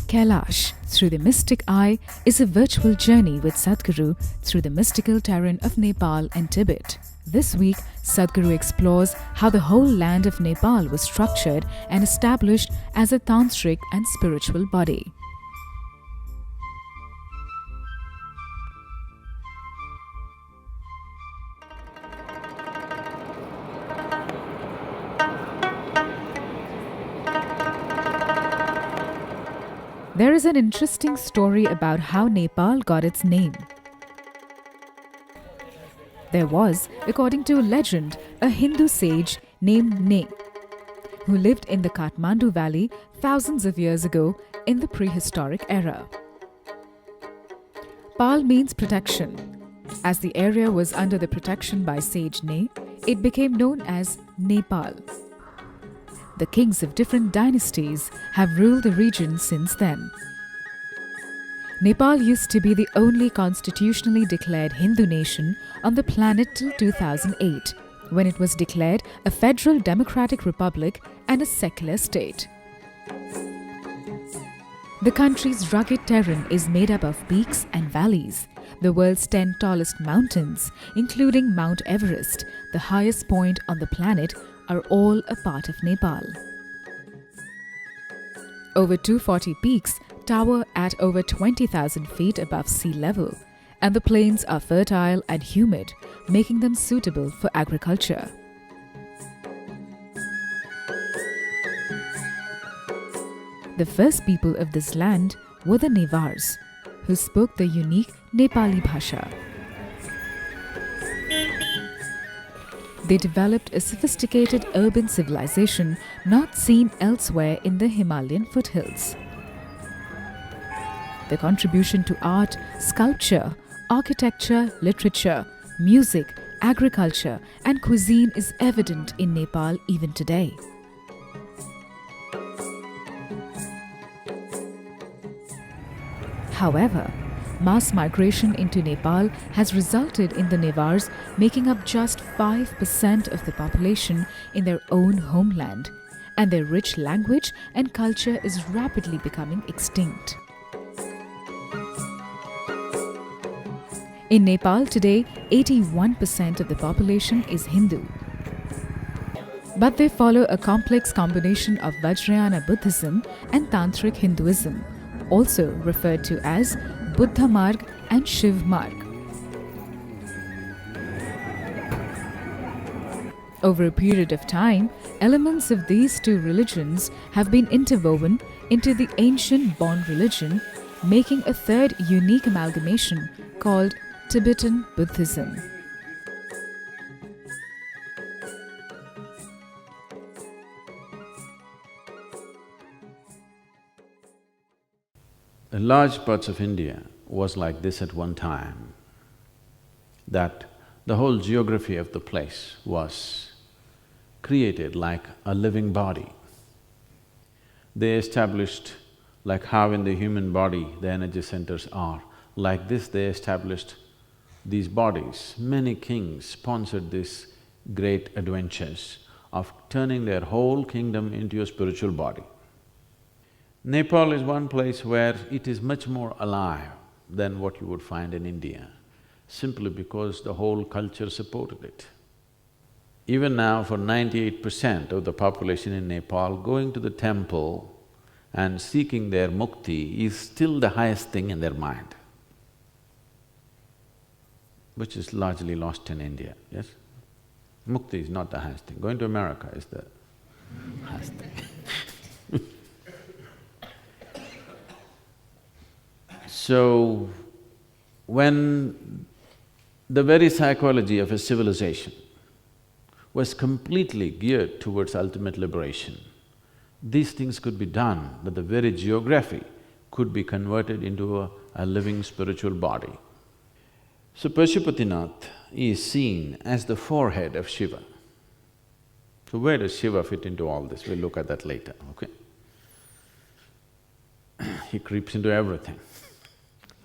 Kailash, through the mystic eye, is a virtual journey with Sadhguru through the mystical terrain of Nepal and Tibet. This week, Sadhguru explores how the whole land of Nepal was structured and established as a tantric and spiritual body. There is an interesting story about how Nepal got its name. There was, according to legend, a Hindu sage named Ne, who lived in the Kathmandu valley thousands of years ago in the prehistoric era. Pal means protection. As the area was under the protection by sage Ne, it became known as Nepal. The kings of different dynasties have ruled the region since then. Nepal used to be the only constitutionally declared Hindu nation on the planet till 2008, when it was declared a federal democratic republic and a secular state. The country's rugged terrain is made up of peaks and valleys. The world's 10 tallest mountains, including Mount Everest, the highest point on the planet, are all a part of Nepal. Over 240 peaks tower at over 20,000 feet above sea level, and the plains are fertile and humid, making them suitable for agriculture. The first people of this land were the Nevars, who spoke the unique Nepali Bhasha. They developed a sophisticated urban civilization not seen elsewhere in the Himalayan foothills. The contribution to art, sculpture, architecture, literature, music, agriculture, and cuisine is evident in Nepal even today. However, mass migration into Nepal has resulted in the Nevars making up just 5% of the population in their own homeland, and their rich language and culture is rapidly becoming extinct. In Nepal today, 81% of the population is Hindu. But they follow a complex combination of Vajrayana Buddhism and Tantric Hinduism, also referred to as Buddha Marg and Shiv Marg. Over a period of time, elements of these two religions have been interwoven into the ancient Bon religion, making a third unique amalgamation called Tibetan Buddhism. Large parts of India was like this at one time, that the whole geography of the place was created like a living body. They established, like how in the human body the energy centers are, like this they established these bodies. Many kings sponsored these great adventures of turning their whole kingdom into a spiritual body. Nepal is one place where it is much more alive than what you would find in India, simply because the whole culture supported it. Even now, for 98% of the population in Nepal, going to the temple and seeking their mukti is still the highest thing in their mind, which is largely lost in India, yes? Mukti is not the highest thing. Going to America is the highest thing. So, when the very psychology of a civilization was completely geared towards ultimate liberation, these things could be done, that the very geography could be converted into a living spiritual body. So Pashupatinath is seen as the forehead of Shiva. So where does Shiva fit into all this? We'll look at that later, okay? He creeps into everything.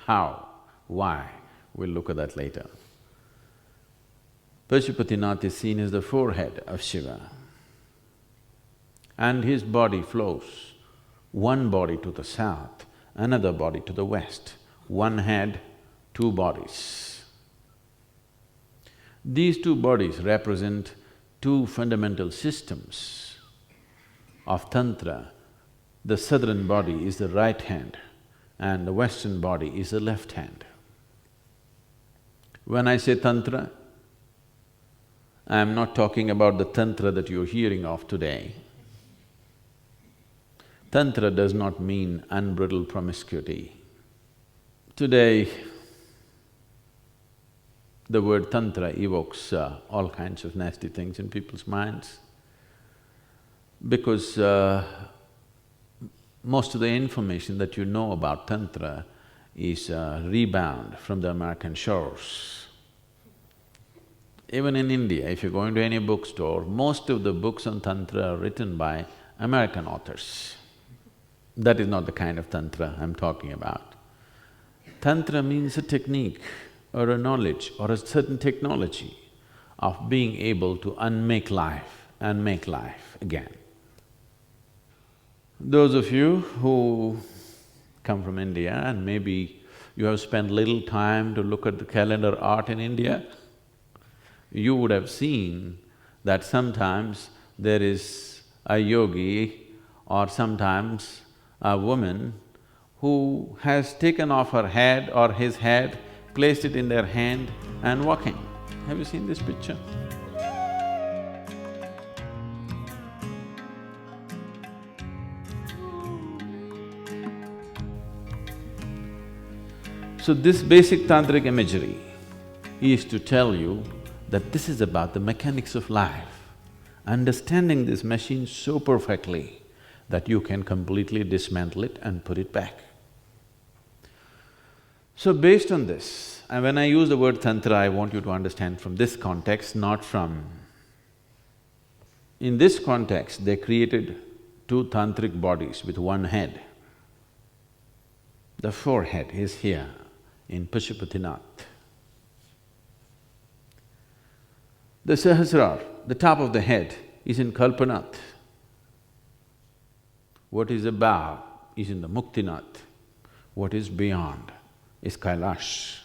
How? Why? We'll look at that later. Pashupatinath is seen as the forehead of Shiva, and his body flows, one body to the south another body to the west. One head, two bodies. These two bodies represent two fundamental systems of Tantra. The southern body is the right hand and the western body is the left hand. When I say Tantra, I am not talking about the Tantra that you're hearing of today. Tantra does not mean unbridled promiscuity. Today, the word Tantra evokes all kinds of nasty things in people's minds because most of the information that you know about Tantra is rebound from the American shores. Even in India, if you go into any bookstore, most of the books on Tantra are written by American authors. That is not the kind of Tantra I'm talking about. Tantra means a technique or a knowledge or a certain technology of being able to unmake life and make life again. Those of you who come from India and maybe you have spent little time to look at the calendar art in India, you would have seen that sometimes there is a yogi or sometimes a woman who has taken off her head or his head, placed it in their hand and walking. Have you seen this picture? So this basic tantric imagery is to tell you that this is about the mechanics of life, understanding this machine so perfectly that you can completely dismantle it and put it back. So based on this, and when I use the word Tantra, I want you to understand from this context, not from… In this context, they created two tantric bodies with one head. The forehead is here in Pashupatinath. The Sahasrar, the top of the head, is in Kalpanath. What is above is in the Muktinath. What is beyond is Kailash.